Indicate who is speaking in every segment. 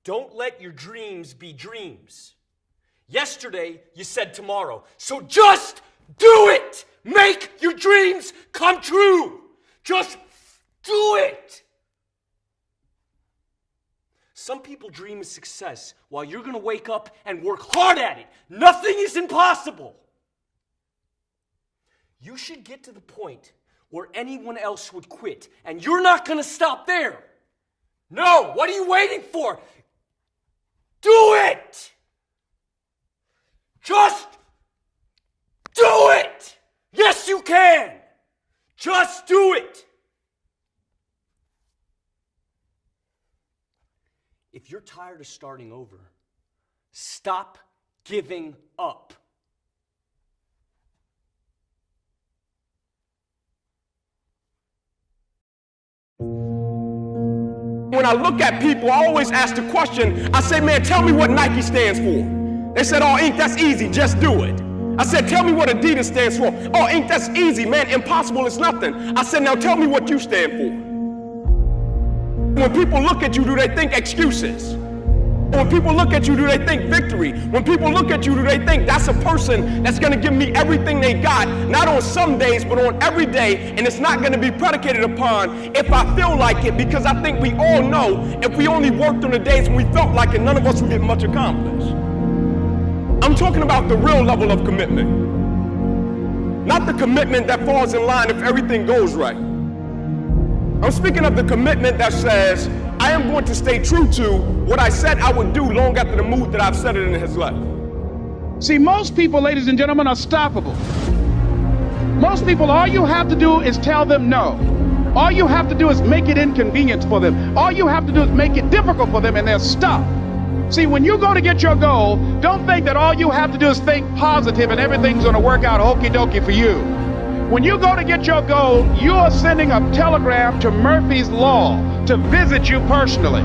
Speaker 1: Don't let your dreams be dreams. Yesterday, you said tomorrow. So just do it! Make your dreams come true! Just do it! Some people dream of success while you're going to wake up and work hard at it. Nothing is impossible. You should get to the point where anyone else would quit, and you're not going to stop there. No, what are you waiting for? Do it! Just do it! Yes, you can! Just do it! If you're tired of starting over, stop giving up.
Speaker 2: When I look at people, I always ask the question, I say, man, tell me what Nike stands for. They said, oh, Inc., that's easy, just do it. I said, tell me what Adidas stands for. Oh, Inc., that's easy, man, impossible is nothing. I said, now tell me what you stand for. When people look at you, do they think excuses? When people look at you, do they think victory? When people look at you, do they think that's a person that's going to give me everything they got, not on some days, but on every day, and it's not going to be predicated upon if I feel like it, because I think we all know if we only worked on the days when we felt like it, none of us would get much accomplished. I'm talking about the real level of commitment, not the commitment that falls in line if everything goes right. I'm speaking of the commitment that says, I am going to stay true to what I said I would do long after the mood that I've said it in has left.
Speaker 3: See, most people, ladies and gentlemen, are stoppable. Most people, all you have to do is tell them no. All you have to do is make it inconvenient for them. All you have to do is make it difficult for them, and they'll stop. See, when you go to get your goal, don't think that all you have to do is think positive and everything's going to work out okie dokie for you. When you go to get your goal, you are sending a telegram to Murphy's Law to visit you personally.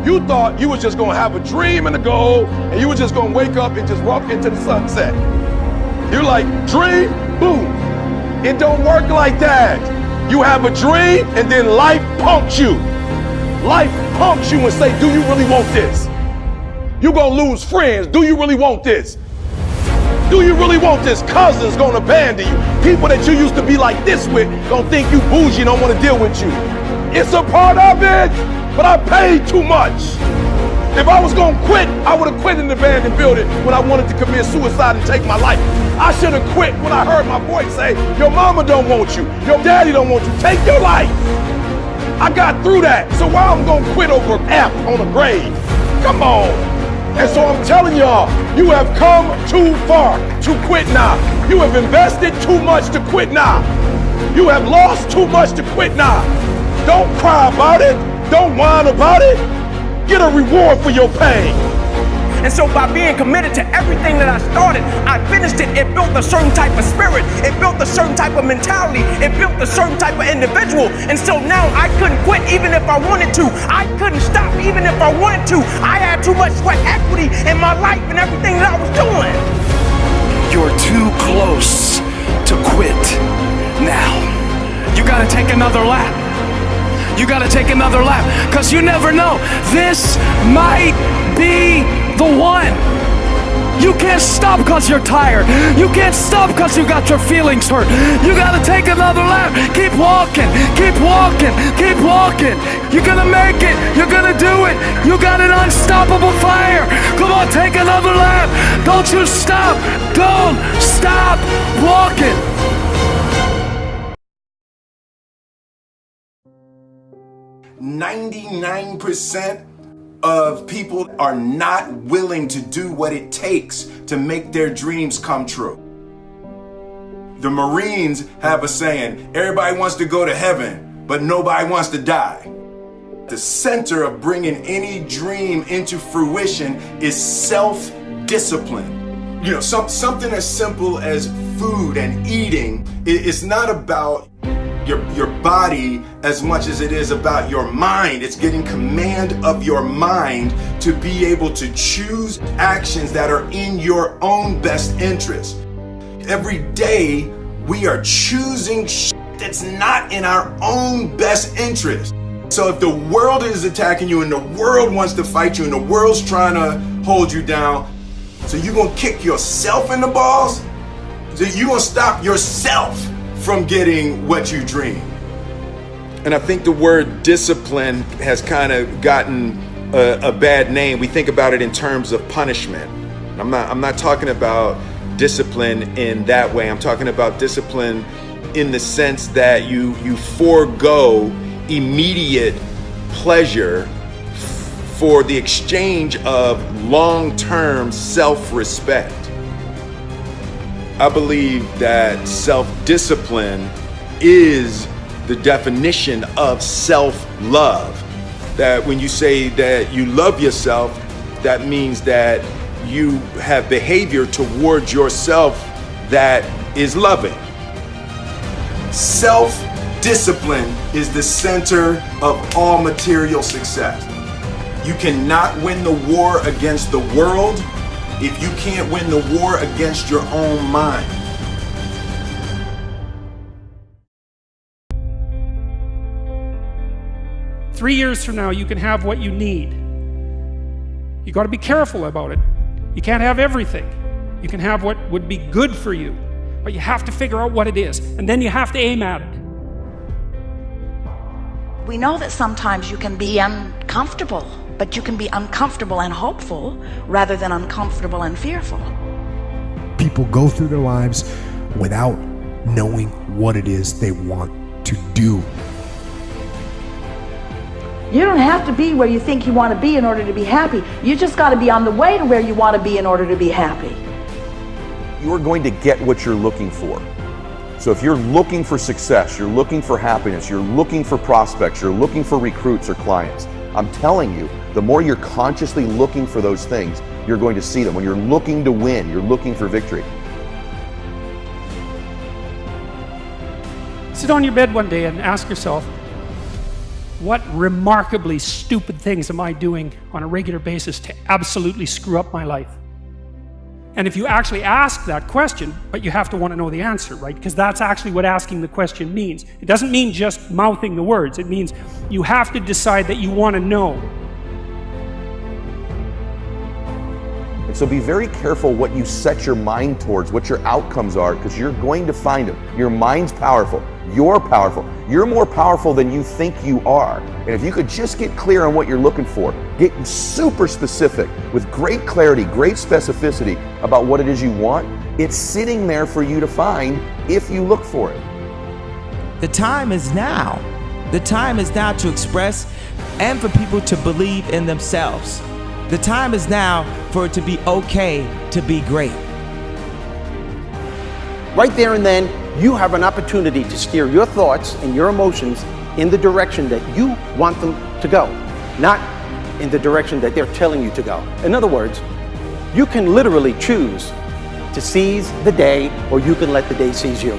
Speaker 4: You thought you was just gonna have a dream and a goal, and you were just gonna wake up and just walk into the sunset. You're like, dream, boom. It don't work like that. You have a dream, and then life punks you. Life punks you and say, do you really want this? You gonna lose friends. Do you really want this? Do you really want this? Cousins gonna abandon you. People that you used to be like this with gonna think you bougie and don't wanna deal with you. It's a part of it, but I paid too much. If I was gonna quit, I would have quit in the abandoned building when I wanted to commit suicide and take my life. I should have quit when I heard my voice say, your mama don't want you, your daddy don't want you, take your life. I got through that, so why I'm gonna quit over F on a grade? Come on. And so I'm telling y'all, you have come too far to quit now. You have invested too much to quit now. You have lost too much to quit now. Don't cry about it. Don't whine about it. Get a reward for your pain.
Speaker 2: And so by being committed to everything that I started, I finished it. It built a certain type of spirit. It built a certain type of mentality. It built a certain type of individual. And so now I couldn't quit even if I wanted to. I couldn't stop even if I wanted to. I had too much sweat equity in my life and everything that I was doing.
Speaker 5: You're too close to quit now. You gotta take another lap. You gotta take another lap, because you never know. This might be the one. You can't stop because you're tired. You can't stop because you got your feelings hurt. You gotta take another lap. Keep walking, keep walking, keep walking. You're gonna make it. You're gonna do it. You got an unstoppable fire. Come on, take another lap. Don't you stop. Don't stop walking.
Speaker 6: 99% of people are not willing to do what it takes to make their dreams come true. The Marines have a saying, everybody wants to go to heaven, but nobody wants to die. The center of bringing any dream into fruition is self-discipline. You know, something as simple as food and eating. It's not about your body as much as it is about your mind. It's getting command of your mind to be able to choose actions that are in your own best interest. Every day we are choosing shit that's not in our own best interest. So if the world is attacking you and the world wants to fight you and the world's trying to hold you down, so you're gonna kick yourself in the balls? So you're gonna stop yourself from getting what you dream. And I think the word discipline has kind of gotten a bad name. We think about it in terms of punishment. I'm not talking about discipline in that way. I'm talking about discipline in the sense that you forego immediate pleasure for the exchange of long-term self-respect. I believe that self-discipline is the definition of self-love. That when you say that you love yourself, that means that you have behavior towards yourself that is loving. Self-discipline is the center of all material success. You cannot win the war against the world if you can't win the war against your own mind.
Speaker 7: "3 years from now, you can have what you need. You got to be careful about it. You can't have everything. You can have what would be good for you, but you have to figure out what it is, and then you have to aim at it."
Speaker 8: We know that sometimes you can be uncomfortable, but you can be uncomfortable and hopeful rather than uncomfortable and fearful.
Speaker 9: People go through their lives without knowing what it is they want to do.
Speaker 8: You don't have to be where you think you want to be in order to be happy. You just got to be on the way to where you want to be in order to be happy.
Speaker 10: You're going to get what you're looking for. So if you're looking for success, you're looking for happiness, you're looking for prospects, you're looking for recruits or clients, I'm telling you, the more you're consciously looking for those things, you're going to see them. When you're looking to win, you're looking for victory.
Speaker 7: Sit on your bed one day and ask yourself, what remarkably stupid things am I doing on a regular basis to absolutely screw up my life? And if you actually ask that question, but you have to want to know the answer, right? Because that's actually what asking the question means. It doesn't mean just mouthing the words. It means you have to decide that you want to know.
Speaker 10: And so be very careful what you set your mind towards, what your outcomes are, because you're going to find them. Your mind's powerful. You're powerful. You're more powerful than you think you are. And if you could just get clear on what you're looking for, get super specific with great clarity, great specificity about what it is you want, it's sitting there for you to find if you look for it.
Speaker 11: The time is now. The time is now to express and for people to believe in themselves. The time is now for it to be okay to be great.
Speaker 12: Right there and then, you have an opportunity to steer your thoughts and your emotions in the direction that you want them to go, not in the direction that they're telling you to go. In other words, you can literally choose to seize the day, or you can let the day seize you.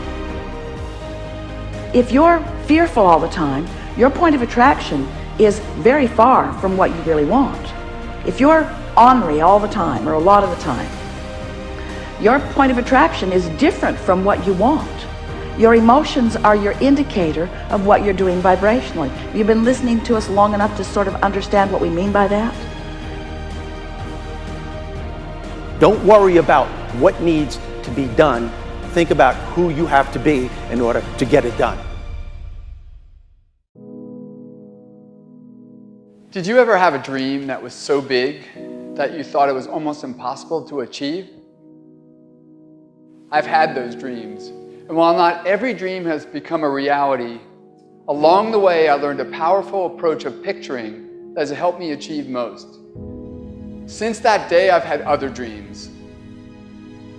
Speaker 8: If you're fearful all the time, your point of attraction is very far from what you really want. If you're ornery all the time, or a lot of the time, your point of attraction is different from what you want. Your emotions are your indicator of what you're doing vibrationally. You've been listening to us long enough to sort of understand what we mean by that?
Speaker 12: Don't worry about what needs to be done. Think about who you have to be in order to get it done.
Speaker 13: Did you ever have a dream that was so big that you thought it was almost impossible to achieve? I've had those dreams. And while not every dream has become a reality, along the way I learned a powerful approach of picturing that has helped me achieve most. Since that day, I've had other dreams,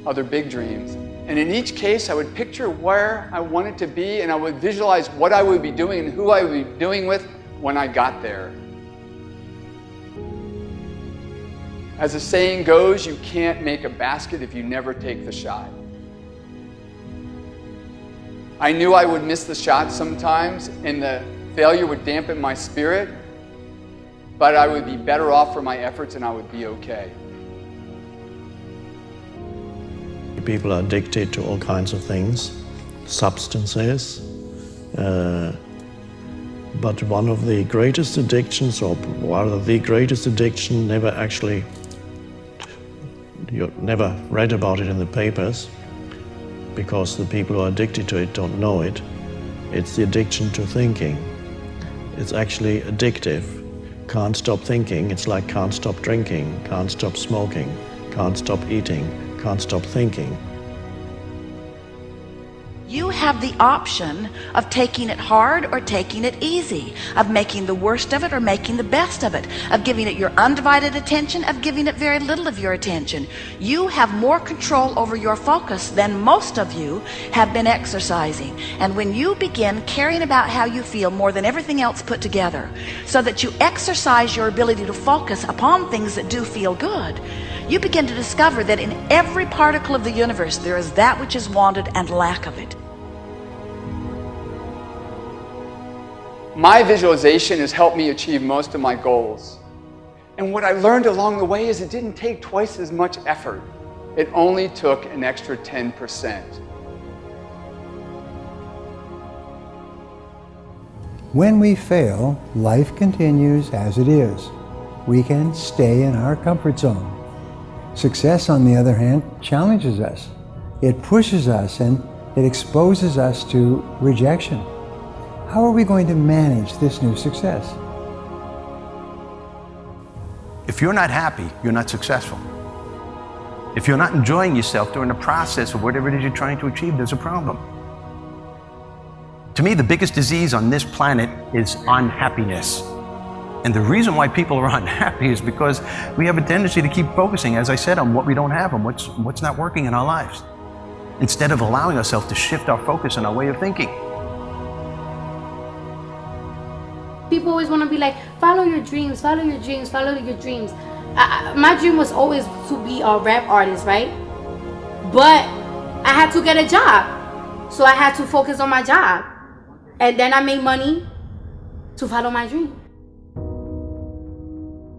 Speaker 13: other big dreams. And in each case, I would picture where I wanted to be, and I would visualize what I would be doing and who I would be doing with when I got there. As the saying goes, you can't make a basket if you never take the shot. I knew I would miss the shot sometimes, and the failure would dampen my spirit, but I would be better off for my efforts and I would be okay.
Speaker 14: People are addicted to all kinds of things, substances, But one of the greatest addictions, or rather the greatest addiction, you never read about it in the papers, because the people who are addicted to it don't know it. It's the addiction to thinking. It's actually addictive. Can't stop thinking. It's like can't stop drinking, can't stop smoking, can't stop eating, can't stop thinking.
Speaker 8: You have the option of taking it hard or taking it easy, of making the worst of it or making the best of it, of giving it your undivided attention, of giving it very little of your attention. You have more control over your focus than most of you have been exercising. And when you begin caring about how you feel more than everything else put together, so that you exercise your ability to focus upon things that do feel good, you begin to discover that in every particle of the universe there is that which is wanted and lack of it.
Speaker 13: My visualization has helped me achieve most of my goals. And what I learned along the way is it didn't take twice as much effort. It only took an extra 10%.
Speaker 15: When we fail, life continues as it is. We can stay in our comfort zone. Success, on the other hand, challenges us. It pushes us and it exposes us to rejection. How are we going to manage this new success?
Speaker 12: If you're not happy, you're not successful. If you're not enjoying yourself during the process of whatever it is you're trying to achieve, there's a problem. To me, the biggest disease on this planet is unhappiness. And the reason why people are unhappy is because we have a tendency to keep focusing, as I said, on what we don't have and what's not working in our lives, instead of allowing ourselves to shift our focus and our way of thinking.
Speaker 16: People always want to be like, follow your dreams, follow your dreams, follow your dreams. My dream was always to be a rap artist, right? But I had to get a job. So I had to focus on my job. And then I made money to follow my dream.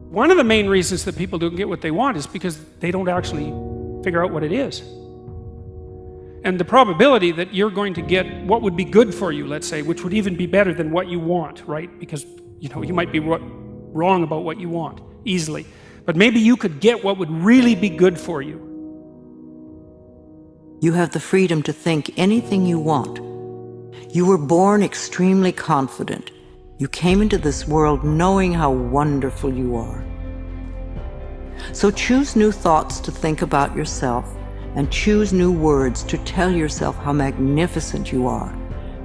Speaker 7: One of the main reasons that people don't get what they want is because they don't actually figure out what it is. And the probability that you're going to get what would be good for you, let's say, which would even be better than what you want, right? Because, you might be wrong about what you want easily. But maybe you could get what would really be good for you.
Speaker 17: You have the freedom to think anything you want. You were born extremely confident. You came into this world knowing how wonderful you are. So choose new thoughts to think about yourself, and choose new words to tell yourself how magnificent you are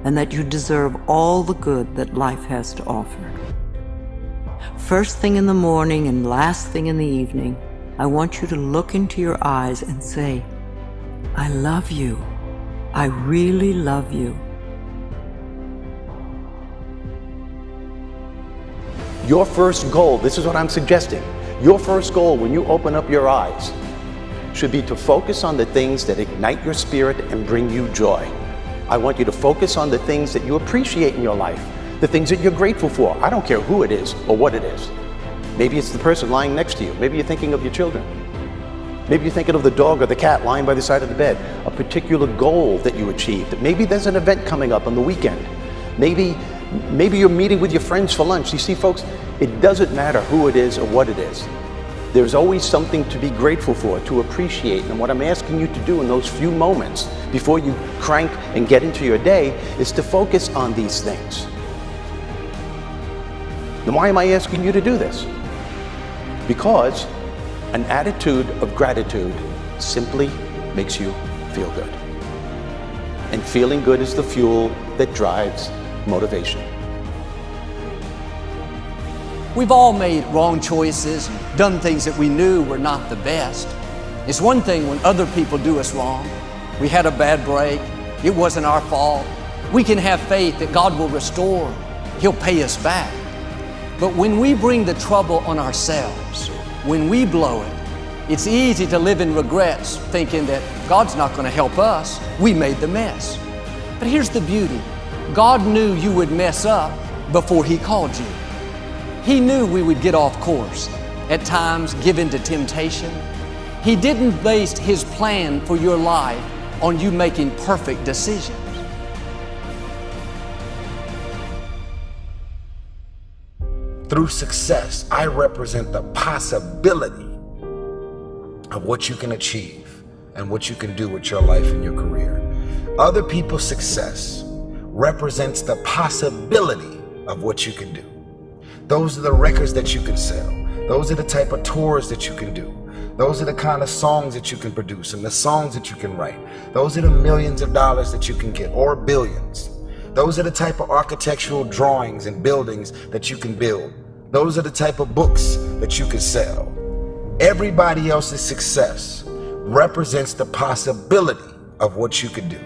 Speaker 17: and that you deserve all the good that life has to offer. First thing in the morning and last thing in the evening, I want you to look into your eyes and say, I love you. I really love you.
Speaker 12: Your first goal, this is what I'm suggesting, your first goal when you open up your eyes should be to focus on the things that ignite your spirit and bring you joy. I want you to focus on the things that you appreciate in your life, the things that you're grateful for. I don't care who it is or what it is. Maybe it's the person lying next to you. Maybe you're thinking of your children. Maybe you're thinking of the dog or the cat lying by the side of the bed, a particular goal that you achieved. Maybe there's an event coming up on the weekend. Maybe you're meeting with your friends for lunch. You see, folks, it doesn't matter who it is or what it is. There's always something to be grateful for, to appreciate. And what I'm asking you to do in those few moments before you crank and get into your day is to focus on these things. Then why am I asking you to do this? Because an attitude of gratitude simply makes you feel good. And feeling good is the fuel that drives motivation.
Speaker 18: We've all made wrong choices and done things that we knew were not the best. It's one thing when other people do us wrong. We had a bad break. It wasn't our fault. We can have faith that God will restore. He'll pay us back. But when we bring the trouble on ourselves, when we blow it, it's easy to live in regrets, thinking that God's not going to help us. We made the mess. But here's the beauty. God knew you would mess up before He called you. He knew we would get off course, at times give in to temptation. He didn't base His plan for your life on you making perfect decisions.
Speaker 19: Through success, I represent the possibility of what you can achieve and what you can do with your life and your career. Other people's success represents the possibility of what you can do. Those are the records that you can sell. Those are the type of tours that you can do. Those are the kind of songs that you can produce and the songs that you can write. Those are the millions of dollars that you can get, or billions. Those are the type of architectural drawings and buildings that you can build. Those are the type of books that you can sell. Everybody else's success represents the possibility of what you could do.